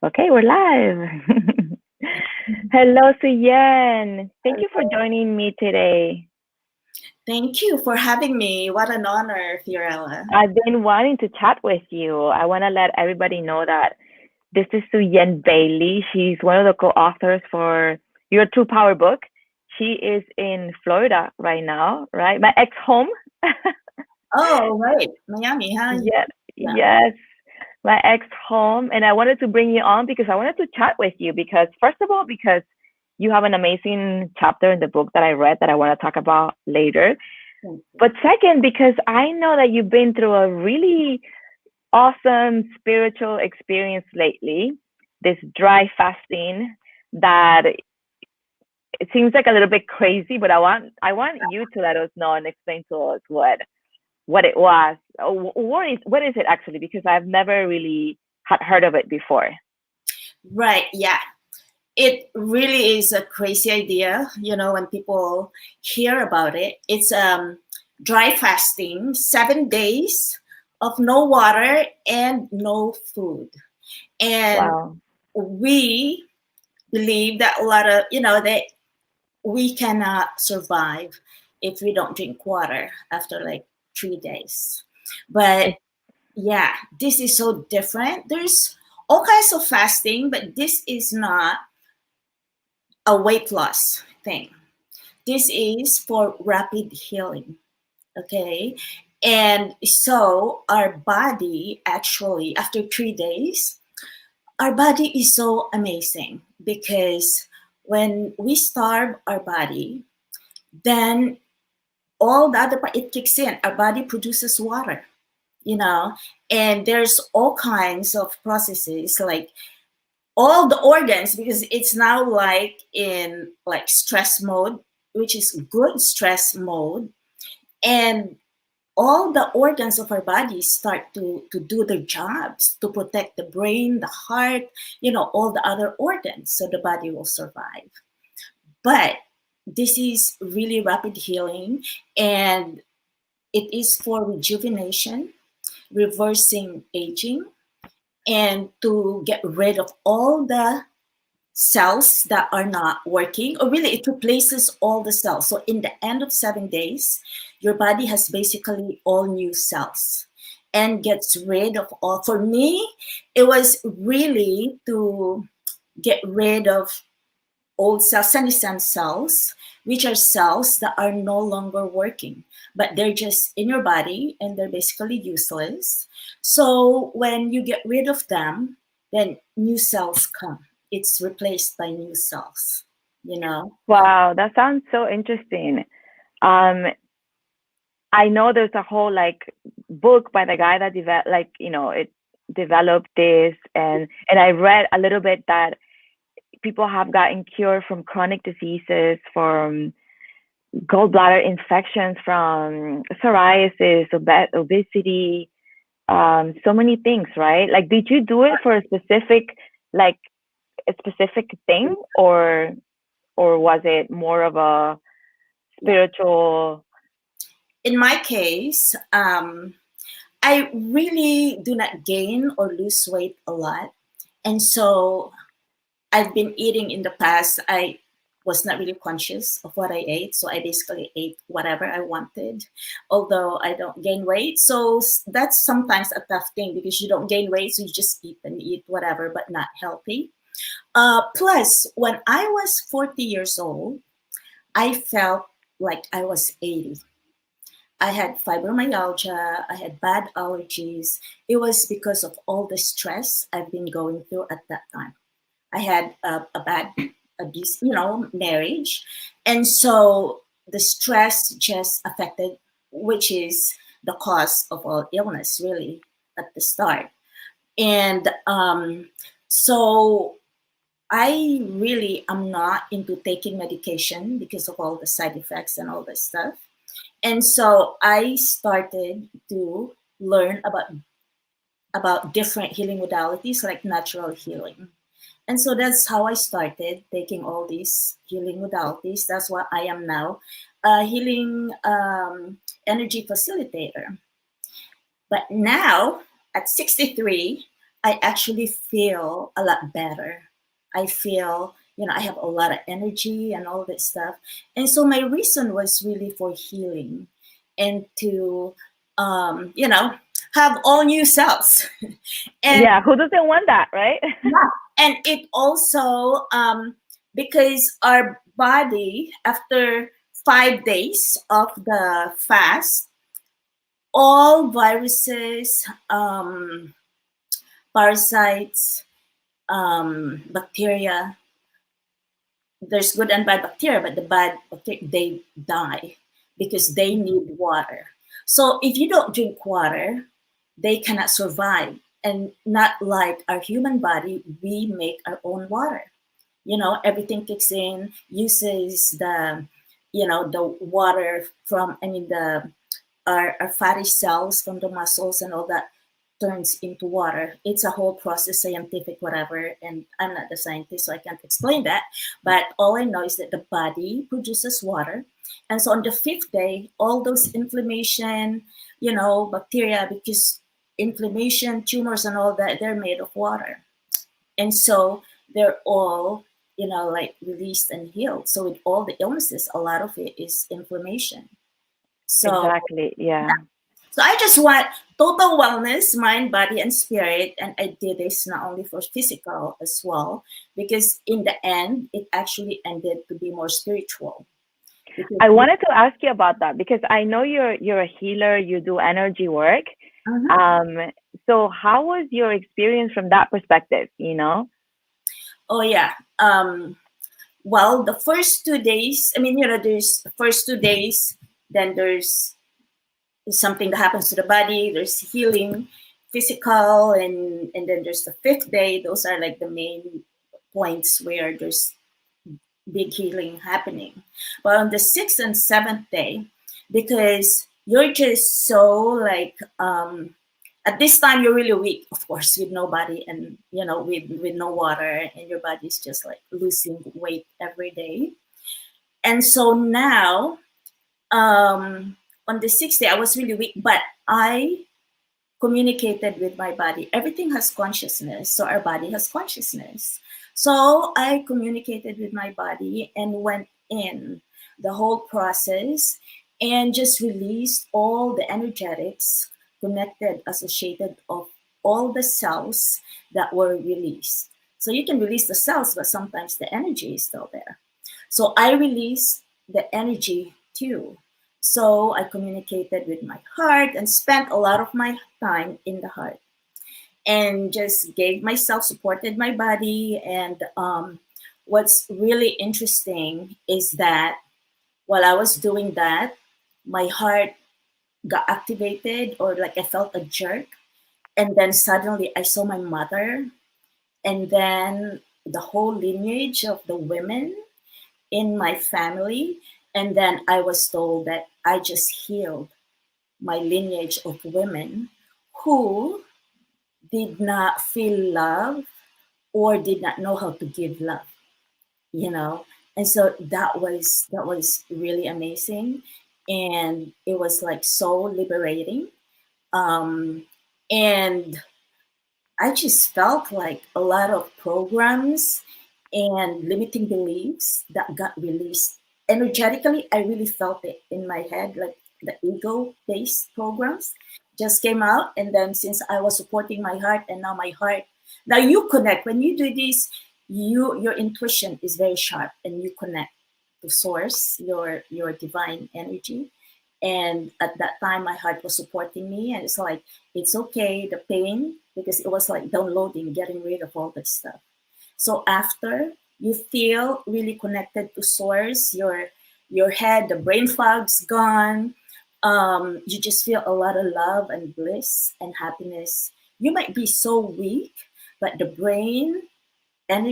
Okay, we're live. Hello, Suyen. Thank you for Hello. joining me today. Thank you for having me. What an honor, Fiorella. I've been wanting to chat with you. I want to let everybody know that this is Suyen Bailey. She's one of the co-authors for your True Power book. She is in Florida right now, right? My ex-home. Oh, right. Miami, huh? Yes, Yeah. yes, my ex-home. And I wanted to bring you on because I wanted to chat with you because, first of all, because you have an amazing chapter in the book that I read that I want to talk about later. Thank you. But second, because I know that you've been through a really awesome spiritual experience lately, this dry fasting that it seems like a little bit crazy, but I want you to let us know and explain to us what it was. What is it actually? Because I've never really had heard of it before. Right. Yeah. It really is a crazy idea, when people hear about it. It's dry fasting, 7 days of no water and no food. And Wow. we believe that a lot of, that we cannot survive if we don't drink water after like 3 days. But It's yeah, this is so different. There's all kinds of fasting, but this is not a weight loss thing. This is for rapid healing. Okay. And so our body actually, after 3 days, our body is so amazing because when we starve our body, then all the other part it kicks in. Our body produces water, you know, and there's all kinds of processes like all the organs because it's now like in like stress mode, which is good stress mode, and all the organs of our body start to do their jobs to protect the brain, the heart, all the other organs so the body will survive. But this is really rapid healing, and it is for rejuvenation, reversing aging, and to get rid of all the cells that are not working, or really it replaces all the cells. So in the end of 7 days, your body has basically all new cells and gets rid of all. For me, it was really to get rid of old cells, senescent cells, which are cells that are no longer working, but they're just in your body and they're basically useless. So when you get rid of them, then new cells come. It's replaced by new cells, you know? wow. That sounds so interesting. Um, I know there's a whole like book by the guy that it developed this, and I read a little bit that people have gotten cured from chronic diseases, from gallbladder infections, from psoriasis, obesity, so many things, right? Like, did you do it for like a specific thing, or was it more of a Yeah. spiritual? In my case, I really do not gain or lose weight a lot. And so I've been eating in the past. I was not really conscious of what I ate, so I basically ate whatever I wanted, although I don't gain weight. So that's sometimes a tough thing because you don't gain weight, so you just eat and eat whatever, but not healthy. Plus, when I was 40 years old, I felt like I was 80. I had fibromyalgia, I had bad allergies. It was because of all the stress I've been going through at that time. I had a bad abuse, marriage. And so the stress just affected, which is the cause of all illness, really, at the start. And so I really am not into taking medication because of all the side effects and all this stuff. And so I started to learn about different healing modalities like natural healing. And so that's how I started taking all these healing modalities. That's what I am now, a healing energy facilitator. But now at 63, I actually feel a lot better. I feel, I have a lot of energy and all that stuff. And so my reason was really for healing and to, have all new cells. And Yeah, who doesn't want that, right? yeah, and it also, because our body, after 5 days of the fast, all viruses, parasites, bacteria, there's good and bad bacteria, but the bad bacteria, they die because they need water. So if you don't drink water, they cannot survive. And not like our human body, we make our own water. Everything kicks in, uses the water from, the our fatty cells from the muscles and all that turns into water. It's a whole process, scientific, whatever. And I'm not the scientist, so I can't explain that. But all I know is that the body produces water. And so on the fifth day, all those inflammation, bacteria, because inflammation, tumors, and all that, they're made of water. And so they're all, like released and healed. So with all the illnesses, a lot of it is inflammation. So Exactly. Yeah. so I just want total wellness, mind, body, and spirit. And I did this not only for physical as well, because in the end, it actually ended to be more spiritual. Because I wanted to ask you about that because I know you're a healer, you do energy work. Mhm. Um, so how was your experience from that perspective, you know? Oh yeah. Well, the first 2 days, there's the first 2 days, then there's something that happens to the body, there's healing, physical, and then there's the fifth day. Those are like the main points where there's big healing happening. But on the sixth and seventh day, because you're just so like, at this time you're really weak, of course, with no body and with no water, and your body's just like losing weight every day. And so now, on the sixth day I was really weak, but I communicated with my body. Everything has consciousness, so our body has consciousness. So I communicated with my body and went in the whole process and just released all the energetics connected, associated of all the cells that were released. So you can release the cells, but sometimes the energy is still there. So I released the energy too. So I communicated with my heart and spent a lot of my time in the heart and just gave myself, supported my body. And what's really interesting is that while I was doing that, my heart got activated, or like I felt a jerk. And then suddenly I saw my mother, and then the whole lineage of the women in my family. And then I was told that I just healed my lineage of women who did not feel love or did not know how to give love, you know. And so that was really amazing, and it was like so liberating. And I just felt like a lot of programs and limiting beliefs that got released energetically. I really felt it in my head, like the ego based programs just came out. And then since I was supporting my heart, and now my heart, now you connect when you do this, your intuition is very sharp and you connect to source, your divine energy. And at that time my heart was supporting me, and it's like, it's okay, the pain, because it was like downloading, getting rid of all that stuff. So after you feel really connected to source, your head, the brain fog's gone. You just feel a lot of love and bliss and happiness. You might be so weak, but the brain, and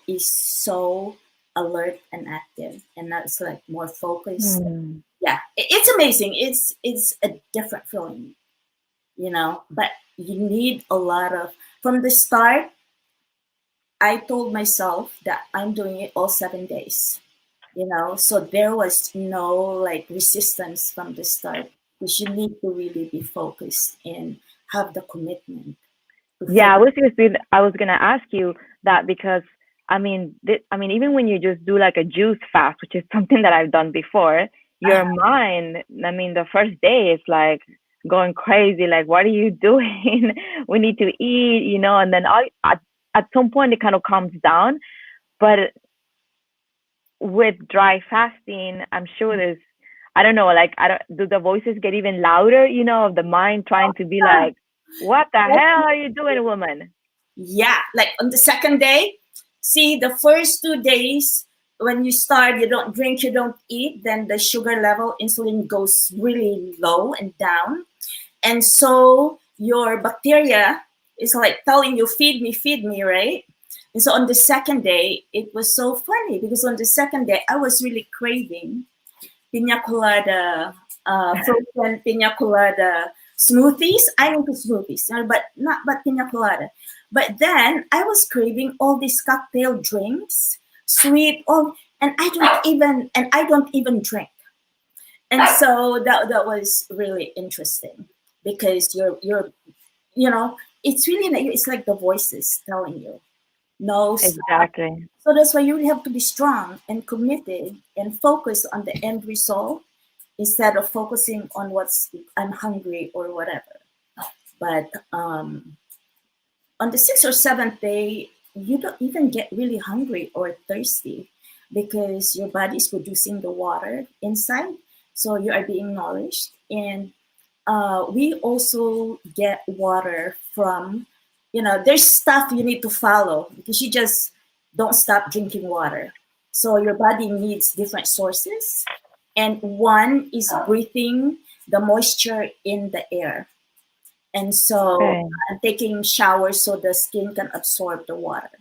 is so alert and active, and that's like more focused. Hmm. Yeah, it's amazing. It's a different feeling, but you need a lot of, from the start I told myself that I'm doing it all 7 days, so there was no like resistance from the start, because you need to really be focused and have the commitment. Yeah, I was gonna ask you that because even when you just do like a juice fast, which is something that I've done before, your mind, the first day is like going crazy. Like, what are you doing? We need to eat, and then at some point it kind of calms down. But with dry fasting, I'm sure there's, I don't know, like, do the voices get even louder, of the mind trying to be like, what the hell are you doing, woman? Yeah, like on the second day, see, the first 2 days when you start, you don't drink, you don't eat, then the sugar level, insulin goes really low and down. And so your bacteria is like telling you, feed me, right? And so on the second day, it was so funny because on the second day, I was really craving pina colada, frozen pina colada smoothies. I'm into smoothies, but not but pina colada. But then I was craving all these cocktail drinks, sweet, and I don't even drink. And so that was really interesting because it's really, it's like the voices telling you no, stop. Exactly. So that's why you really have to be strong and committed and focus on the end result instead of focusing on what's I'm hungry or whatever. But on the sixth or seventh day, you don't even get really hungry or thirsty because your body is producing the water inside. So you are being nourished. And we also get water from, there's stuff you need to follow because you just don't stop drinking water. So your body needs different sources. And one is breathing the moisture in the air. And so Okay. taking showers so the skin can absorb the water.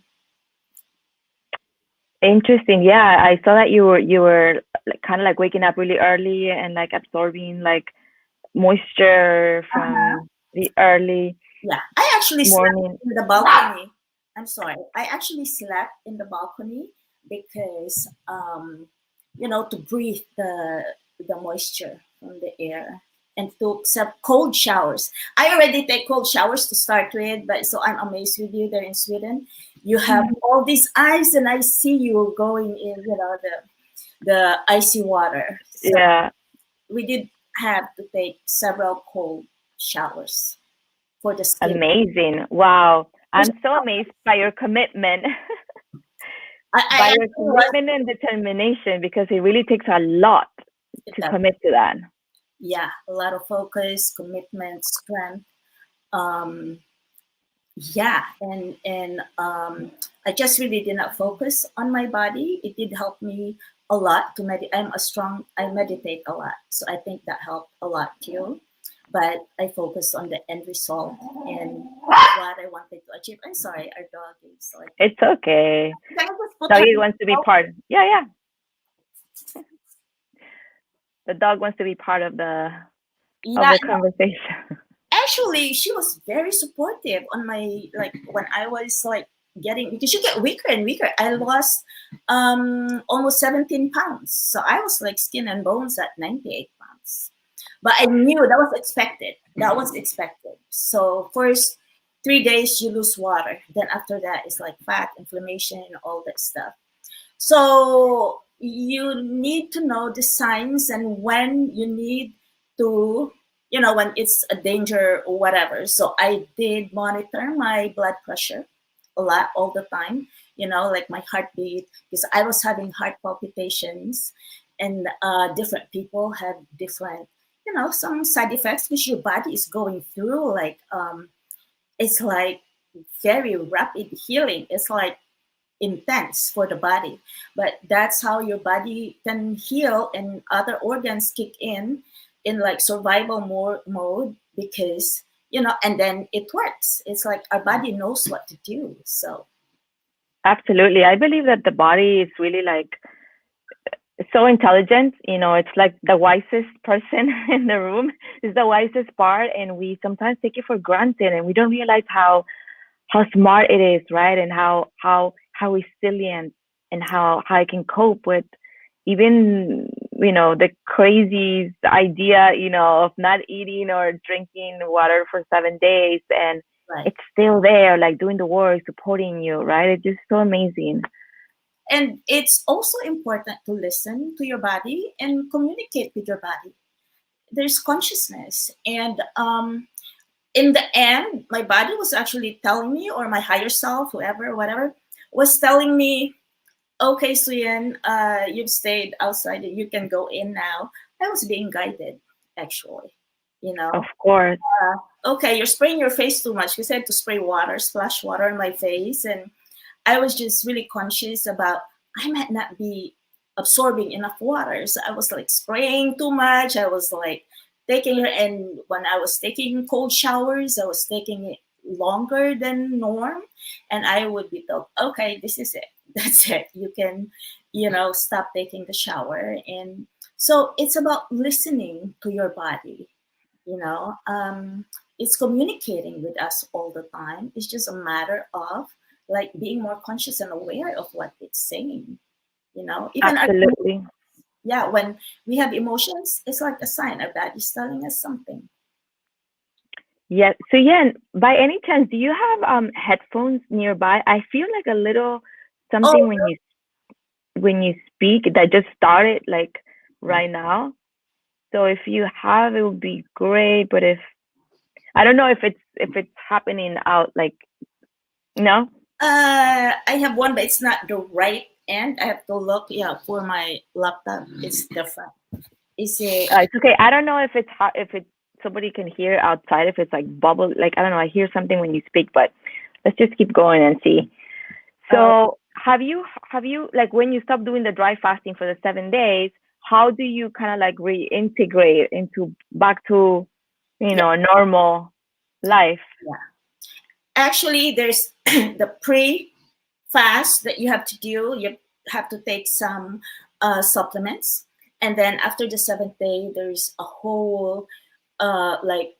Interesting. Yeah, I saw that you were like, kind of like waking up really early and like absorbing like moisture Uh-huh. from the early Yeah, I actually slept morning. in the balcony. I'm sorry. I actually slept in the balcony because, to breathe the moisture from the air and took some cold showers. I already take cold showers to start with, but so I'm amazed with you there in Sweden. You have all these ice, and I see you going in, the icy water. So Yeah, we did have to take several cold showers for the skin. amazing. Wow. I'm so amazed by your commitment, by I your actually was, commitment and determination because it really takes a lot it to does. commit to that. Yeah, a lot of focus, commitment, strength. Um, yeah, and I just really did not focus on my body. It did help me a lot to meditate. I meditate a lot, so I think that helped a lot too. But I focused on the end result and what I wanted to achieve. I'm sorry, our dog is like. It's okay. Can I just put her Doggy in wants to be the part. Yeah, yeah. The dog wants to be part of the Yeah, conversation. actually she was very supportive on my, like, when I was like getting, because you get weaker and weaker. I lost almost 17 pounds, so I was like skin and bones at 98 pounds, but I knew that was expected. So first 3 days you lose water, then after that it's like fat, inflammation, and all that stuff. So you need to know the signs and when you need to, when it's a danger or whatever. So I did monitor my blood pressure a lot, all the time, like my heartbeat, because I was having heart palpitations, and different people have different, some side effects because your body is going through like, it's like very rapid healing. It's like intense for the body, but that's how your body can heal and other organs kick in like survival mode, because and then it works. It's like our body knows what to do. So Absolutely. I believe that the body is really like so intelligent. It's like the wisest person in the room is the wisest part. And we sometimes take it for granted and we don't realize how smart it is, right? And how resilient and how I can cope with even the crazy idea of not eating or drinking water for 7 days. And Right. it's still there, like doing the work, supporting you, right? It's just so amazing. And it's also important to listen to your body and communicate with your body. There's consciousness. And in the end, my body was actually telling me, or my higher self, whoever, whatever, was telling me, okay, Suyen, you've stayed outside, you can go in now. I was being guided, actually, you Of know. course. Okay, you're spraying your face too much. You said to spray water, splash water on my face. And I was just really conscious about I might not be absorbing enough water. So I was like spraying too much. I was like taking it, and when I was taking cold showers, I was taking it longer than norm. And I would be told, okay, this is it. That's it. You can, stop taking the shower. And so it's about listening to your body, you know. It's communicating with us all the time. It's just a matter of like being more conscious and aware of what it's saying, even our, Absolutely. yeah, when we have emotions, it's like a sign our body's telling us something. Yeah. So yeah, by any chance, do you have headphones nearby? I feel like a little Oh, something when you speak that just started like right now. So if you have, it would be great. But if I don't know if it's happening out like no. I have one, but it's not the right end. I have to look, yeah, for my laptop. It's different. Is it? It's okay. I don't know if it's somebody can hear outside if it's like bubble like I don't know. I hear something when you speak, but let's just keep going and see. Uh, So have you like when you stop doing the dry fasting for the 7 days? How do you kind of like reintegrate into back to yeah, a normal life? yeah. Actually, there's the pre-fast that you have to do. You have to take some supplements, and then after the seventh day, there's a whole like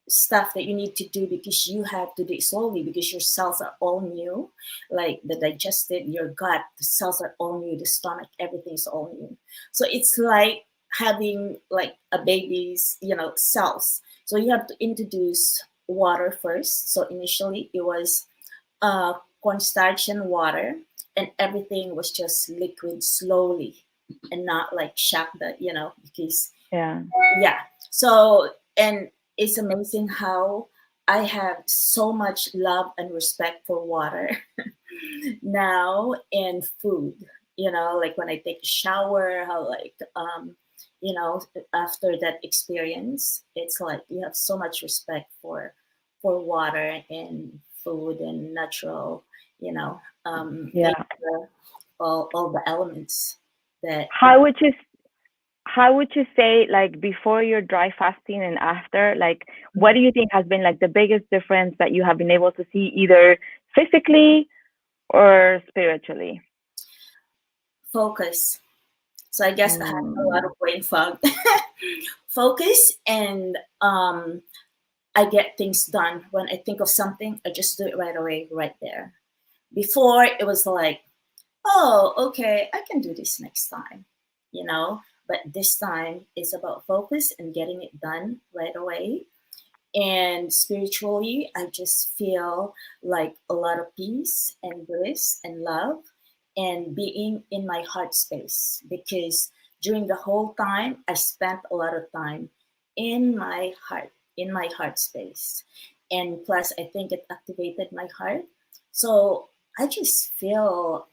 stuff that you need to do because you have to do it slowly because your cells are all new, like the digestive, your gut, the cells are all new, the stomach, everything's all new. So it's like having like a baby's, cells. So you have to introduce water first. So initially it was cornstarch and water, and everything was just liquid slowly and not like shock that, because Yeah. yeah. So, and it's amazing how I have so much love and respect for water now and food. Like when I take a shower, how like you know, after that experience, it's like you have so much respect for water and food and natural, Yeah. nature, all the elements that How would you how would you say like before your dry fasting and after like what do you think has been like the biggest difference that you have been able to see either physically or spiritually? focus. So I guess I have a lot Mm, of brain fog. Focus, and I get things done. When I think of something, I just do it right away, right there. Before it was like, oh, okay, I can do this next time, you know. But this time it's about focus and getting it done right away. And spiritually, I just feel like a lot of peace and bliss and love and being in my heart space because during the whole time, I spent a lot of time in my heart space. And plus, I think it activated my heart. So I just feel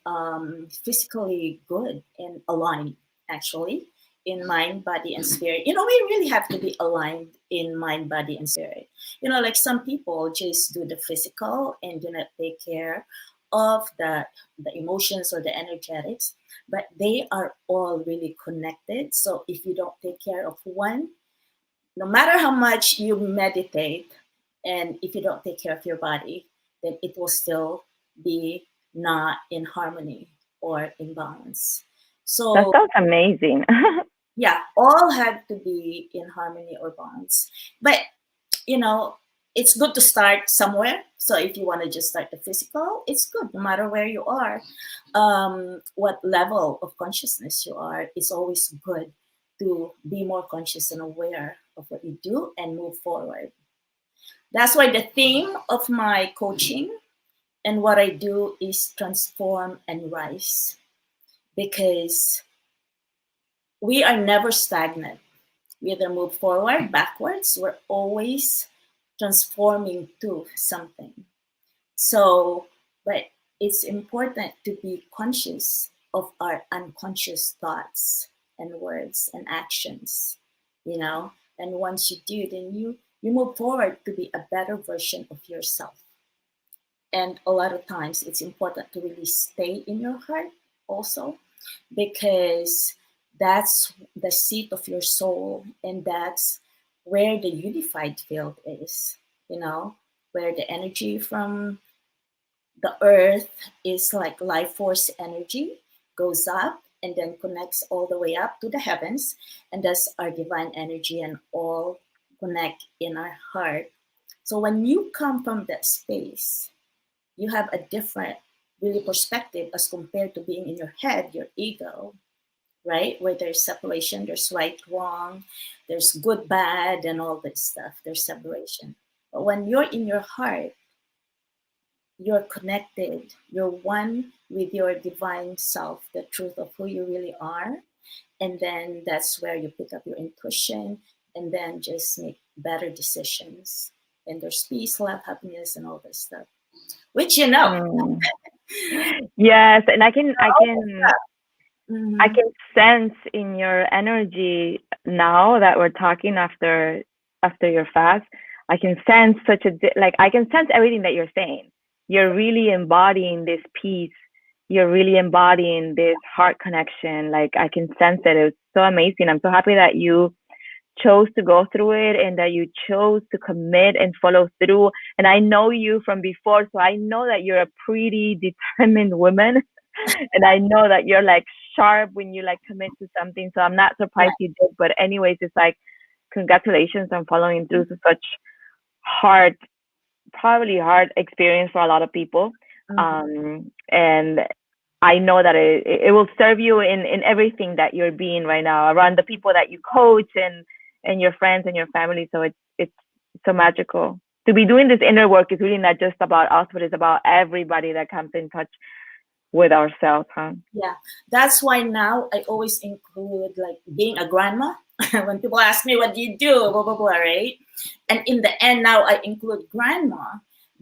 physically good and aligned, actually, in mind, body, and spirit. We really have to be aligned in mind, body, and spirit. Like some people just do the physical and do not take care of the emotions or the energetics, but they are all really connected. So if you don't take care of one, no matter how much you meditate, and if you don't take care of your body, then it will still be not in harmony or in balance. that So sounds amazing. yeah, all have to be in harmony or balance. But you know, it's good to start somewhere. So if you want to just start the physical, it's good no matter where you are, what level of consciousness you are. It's always good to be more conscious and aware of what you do and move forward. That's why the theme of my coaching and what I do is transform and rise, because we are never stagnant. We either move forward, backwards, we're always transforming to something. So, but it's important to be conscious of our unconscious thoughts and words and actions, you know. And once you do, then you move forward to be a better version of yourself. And a lot of times it's important to really stay in your heart also, because that's the seat of your soul, and that's where the unified field is, you know, where the energy from the earth is like life force energy, goes up and then connects all the way up to the heavens, and that's our divine energy, and all connect in our heart. So when you come from that space, you have a different really perspective as compared to being in your head, your ego, right? Where there's separation, there's right, wrong, there's good, bad, and all this stuff. There's separation. But when you're in your heart, you're connected, you're one with your divine self, the truth of who you really are. And then that's where you pick up your intuition and then just make better decisions. And there's peace, love, happiness, and all this stuff, which you know. Mm. Yes, and I can Mm-hmm. sense in your energy now that we're talking after your fast. I can sense like I can sense everything that you're saying. You're really embodying this peace. You're really embodying this heart connection. Like I can sense it. It's so amazing. I'm so happy that you chose to go through it and that you chose to commit and follow through. And I know you from before, so I know that you're a pretty determined woman. And I know that you're like sharp when you like commit to something. So I'm not Yeah. surprised you did. But anyways, it's like congratulations on following through to such hard, probably hard experience for a lot of people. And I know that it will serve you in everything that you're being right now around the people that you coach and your friends and your family. So it's so magical to be doing this inner work. Is really not just about us, but it's about everybody that comes in touch with ourselves, huh? Yeah, that's why now I always include like being a grandma. When people ask me, what do you do, blah blah blah, right? And in the end, now I include grandma,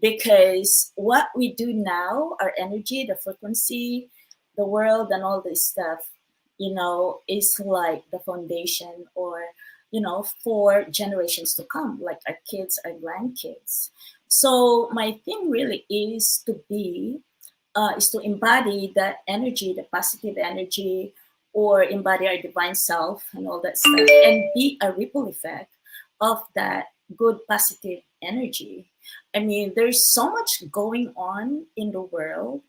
because what we do now, our energy, the frequency, the world, and all this stuff, you know, is like the foundation, or you know, for generations to come, like our kids, our grandkids. So my thing really is to embody that energy, the positive energy, or embody our divine self and all that stuff, and be a ripple effect of that good positive energy. I mean, there's so much going on in the world,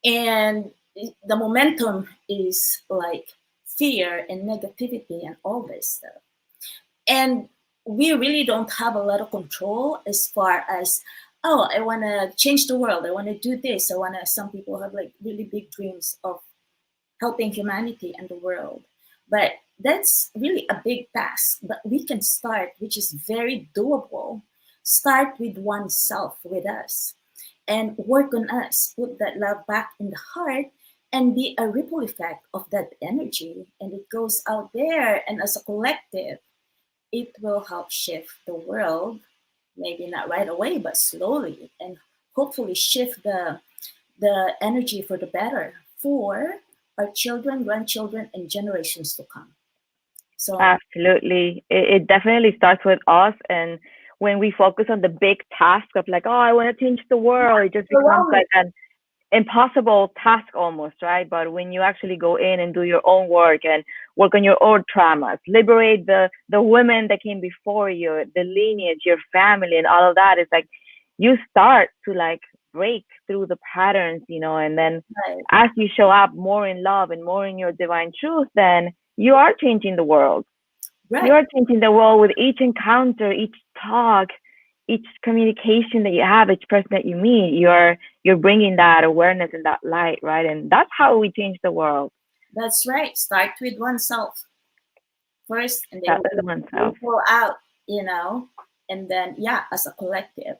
and the momentum is like fear and negativity and all this stuff. And we really don't have a lot of control as far as, oh, I want to change the world, I want to do this, I want to, some people have like really big dreams of helping humanity and the world, but that's really a big task. But we can start, which is very doable. Start with oneself, with us, and work on us, put that love back in the heart, and be a ripple effect of that energy, and it goes out there, and as a collective, it will help shift the world, maybe not right away, but slowly, and hopefully shift the energy for the better for our children, grandchildren, and generations to come. So Absolutely. It definitely starts with us. And when we focus on the big task of like, oh, I want to change the world, it just becomes like an impossible task almost, right? But when you actually go in and do your own work and work on your own traumas, liberate the women that came before you, the lineage, your family, and all of that, it's like you start to like break through the patterns, and then right, as you show up more in love and more in your divine truth, then you are changing the world. right. You're changing the world with each encounter, each talk, each communication that you have, each person that you meet. You're bringing that awareness and that light, right? And that's how we change the world. That's right. Start with oneself first, and then That is we oneself. go out, you know. and then yeah, as a collective,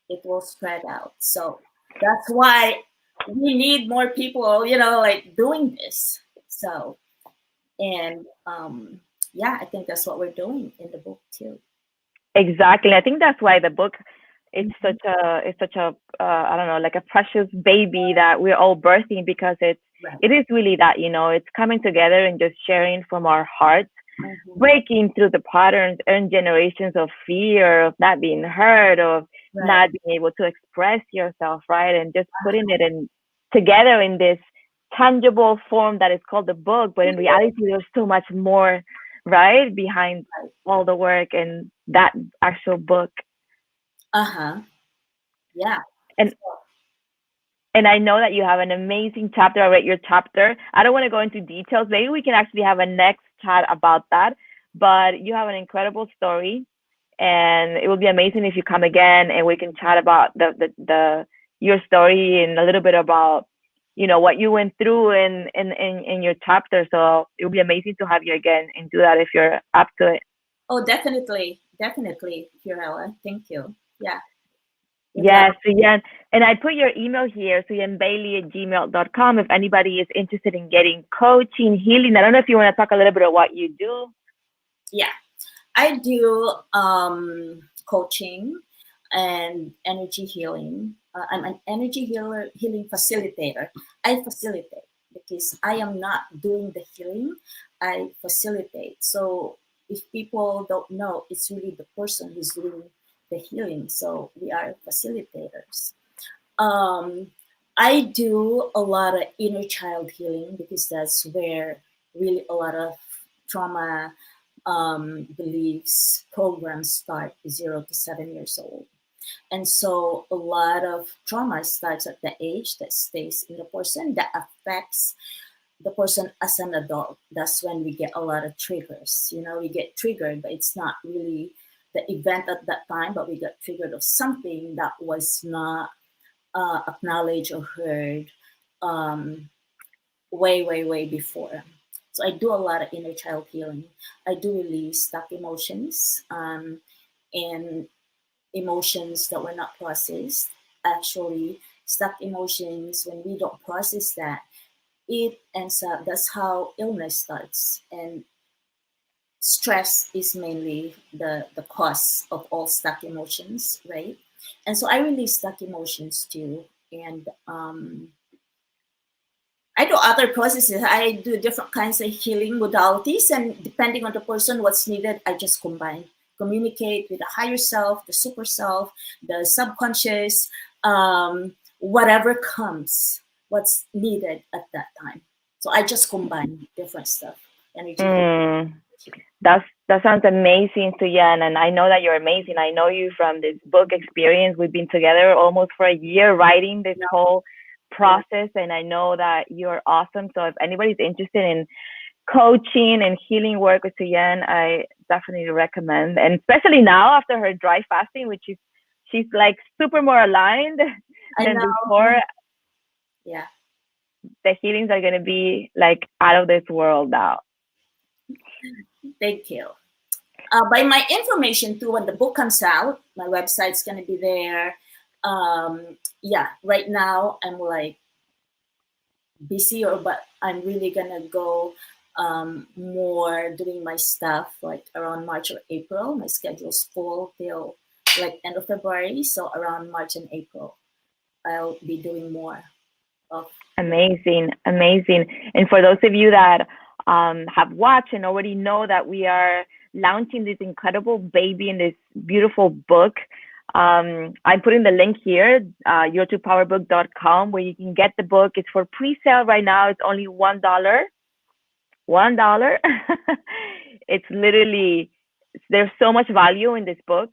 it will spread out. So that's why we need more people, like doing this. So, and yeah, I think that's what we're doing in the book too. Exactly. I think that's why the book it's Mhm. such a I don't know, like a precious baby that we're all birthing, because Right. it is really that, it's coming together and just sharing from our hearts, Mhm. breaking through the patterns and generations of fear, of not being heard, of Right. not being able to express yourself, right? And just putting it in together in this tangible form that is called the book. But in reality, there's so much more, right, behind Right. all the work and that actual book. Uh-huh. Yeah. And I know that you have an amazing chapter. I read your chapter. I don't want to go into details. Maybe we can actually have a next chat about that. But you have an incredible story, and it would be amazing if you come again and we can chat about the your story and a little bit about what you went through in your chapter. So it would be amazing to have you again and do that if you're up to it. Oh, definitely. Definitely, Fiorella. Thank you. Yeah. Would love. Yes, Suyan. And I put your email here, suyanbailey@gmail.com, if anybody is interested in getting coaching, healing. I don't know if you want to talk a little bit about what you do. Yeah. I do coaching and energy healing. I'm an energy healing facilitator. I facilitate because I am not doing the healing. I facilitate. So if people don't know, it's really the person who's doing the healing. So we are facilitators. Um, I do a lot of inner child healing because that's where really a lot of trauma beliefs programs start 0 to 7 years old. And so a lot of trauma starts at the age that stays in the person that affects the person as an adult. That's when we get a lot of triggers. We get triggered, but it's not really the event at that time, but we got triggered of something that was not acknowledged or heard um, way, way, way before. So I do a lot of inner child healing. I do release stuck emotions and emotions that were not processed. Actually, stuck emotions, when we don't process that, it ends up, that's how illness starts. And stress is mainly the cause of all stuck emotions, right? And so I release stuck emotions too. And I do other processes. I do different kinds of healing modalities, and depending on the person, what's needed, I just combine. Communicate with the higher self, the super self, the subconscious, whatever comes, what's needed at that time. So I just combine different stuff, energy healing. Mm, that sounds amazing, Suyan. And I know that you're amazing. I know you from this book experience. We've been together almost for a year writing this whole Yeah. process, and I know that you're awesome. So if anybody's interested in coaching and healing work with Suyan, I definitely recommend. And especially now after her dry fasting, which is she's like super more aligned I than know. before. Yeah. The healings are gonna be like out of this world now. Thank you. By my information too, when the book comes out, my website's going to be there. Yeah, right now I'm like busy, but I'm really going to go more doing my stuff like around March or April. My schedule's full till like end of February. So around March and April, I'll be doing more of. Amazing, amazing. And for those of you that have watched and already know that we are launching this incredible baby in this beautiful book, I'm putting the link here, your2powerbook.com, where you can get the book. It's for pre-sale right now. It's only $1. $1. It's literally, there's so much value in this book.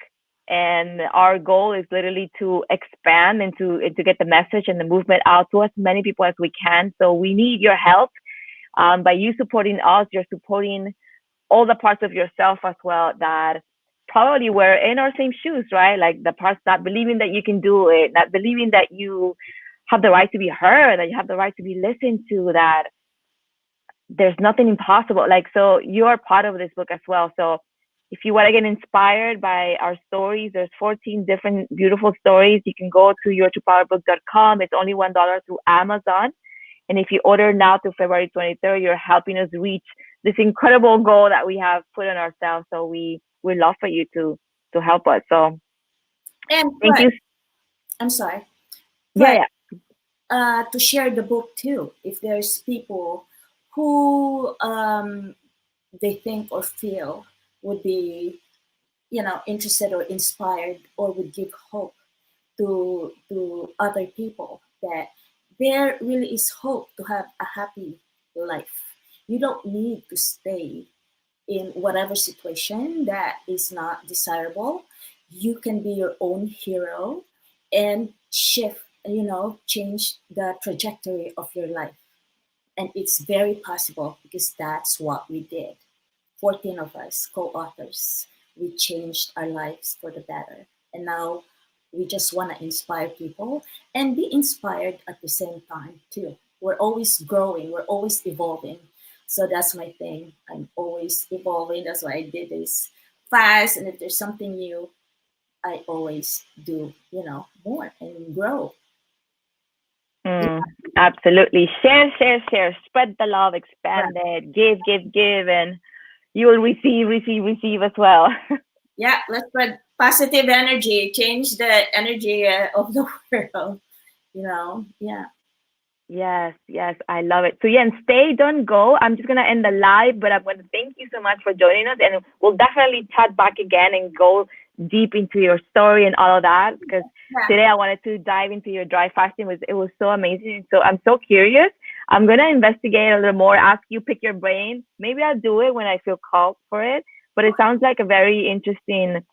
And our goal is literally to expand and to get the message and the movement out to as many people as we can. So we need your help. By you supporting us, you're supporting all the parts of yourself as well that probably were in our same shoes, right? Like the parts not believing that you can do it, not believing that you have the right to be heard, that you have the right to be listened to, that there's nothing impossible. Like, so you're part of this book as well. So if you want to get inspired by our stories, there's 14 different beautiful stories. You can go to yourtruepowerbook.com. It's only $1 through Amazon. And if you order now to February 23rd, you're helping us reach this incredible goal that we have put on ourselves. So we love for you to help us. So And thank you. I'm sorry. Yeah, To share the book too, if there's people who they think or feel would be, interested or inspired or would give hope to other people, that there really is hope to have a happy life. You don't need to stay in whatever situation that is not desirable. You can be your own hero and shift, change the trajectory of your life. And it's very possible because that's what we did. 14 of us, co authors, we changed our lives for the better. And now we just want to inspire people and be inspired at the same time, too. We're always growing, we're always evolving. So that's my thing. I'm always evolving. That's why I did this fast. And if there's something new, I always do, more and grow. Absolutely. Share. Spread the love, expand it, give, and you will receive as well. Yeah, let's spread positive energy, change the energy of the world, yeah. Yes, I love it. So yeah, and stay, don't go. I'm just gonna end the live, but I'm gonna thank you so much for joining us, and we'll definitely chat back again and go deep into your story and all of that. Because today I wanted to dive into your dry fasting. It was so amazing. So I'm so curious. I'm gonna investigate a little more, ask you, pick your brain. Maybe I'll do it when I feel called for it. But it sounds like a very interesting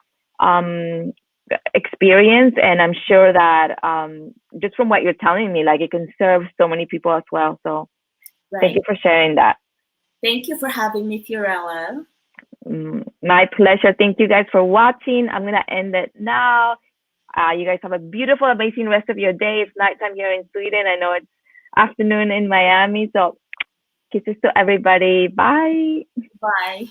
experience, and I'm sure that just from what you're telling me, like it can serve so many people as well. So thank you for sharing that. Thank you for having me, Fiorella. My pleasure. Thank you guys for watching. I'm gonna end it now. You guys have a beautiful, amazing rest of your day. It's nighttime here in Sweden. I know it's afternoon in Miami. So kisses to everybody. Bye. Bye.